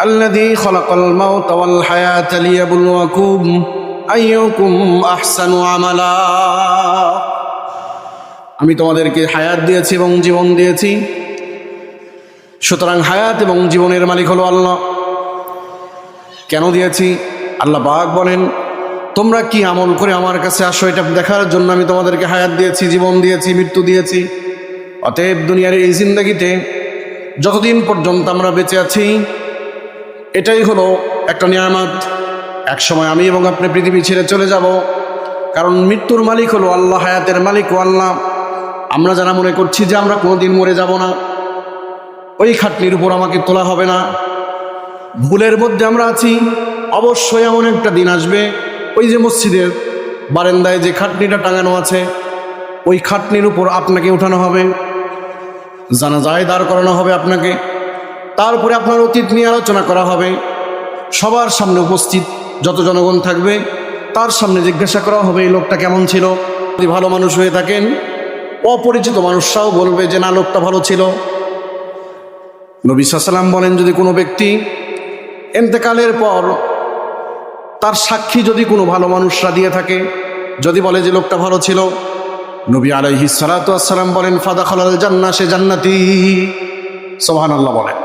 الذي خلق الموت والحياة ليبلوكم أيكم أحسن عملا। আমি তোমাদেরকে হায়াত দিয়েছি এবং জীবন দিয়েছি, সুতরাং হায়াত এবং জীবনের মালিক হলো আল্লাহ। কেন দিয়েছি? আল্লাহ পাক বলেন, তোমরা কি আমল করে আমার কাছে আসো এটা দেখার জন্য আমি তোমাদেরকে হায়াত দিয়েছি, জীবন দিয়েছি, মৃত্যু দিয়েছি। অতএব দুনিয়ার এই জিন্দগিতে যতদিন পর্যন্ত আমরা বেঁচে আছি এটাই হলো একটা নিয়ামত। এক সময় আমি এবং আপনি পৃথিবী ছেড়ে চলে যাব, কারণ মৃত্যুর মালিক হলো আল্লাহ, হায়াতের মালিক ও আল্লাহ। আমরা যারা মনে করছি যে আমরা কোনোদিন মরে যাব না, ওই খাটনির উপর আমাকে তোলা হবে না, ভুলের মধ্যে আমরা আছি। অবশ্যই এমন একটা দিন আসবে, ওই যে মসজিদের বারান্দায় যে খাটনিটা টাঙানো আছে, ওই খাটনির উপর আপনাকে উঠানো হবে, জানাজায় দাঁড় করানো হবে আপনাকে, তারপরে আপনার অতীত নিয়ে আলোচনা করা হবে। সবার সামনে উপস্থিত যত জনগণ থাকবে তার সামনে জিজ্ঞাসা করা হবে এই লোকটা কেমন ছিল। যদি ভালো মানুষ হয়ে থাকেন, অপরিচিত মানুষরাও বলবে যে না, লোকটা ভালো ছিল। নবী সাল্লাল্লাহু আলাইহি ওয়াসাল্লাম বলেন, যদি কোনো ব্যক্তি ইন্তেকালের পর তার সাক্ষী যদি কোনো ভালো মানুষরা দিয়ে থাকে, যদি বলে যে লোকটা ভালো ছিল, নবী আলাইহিস সালাতু ওয়াস সালাম বলেন, ফাদাখালাল জান্নাহ, সে জান্নাতি। সুবহানাল্লাহ বলেন।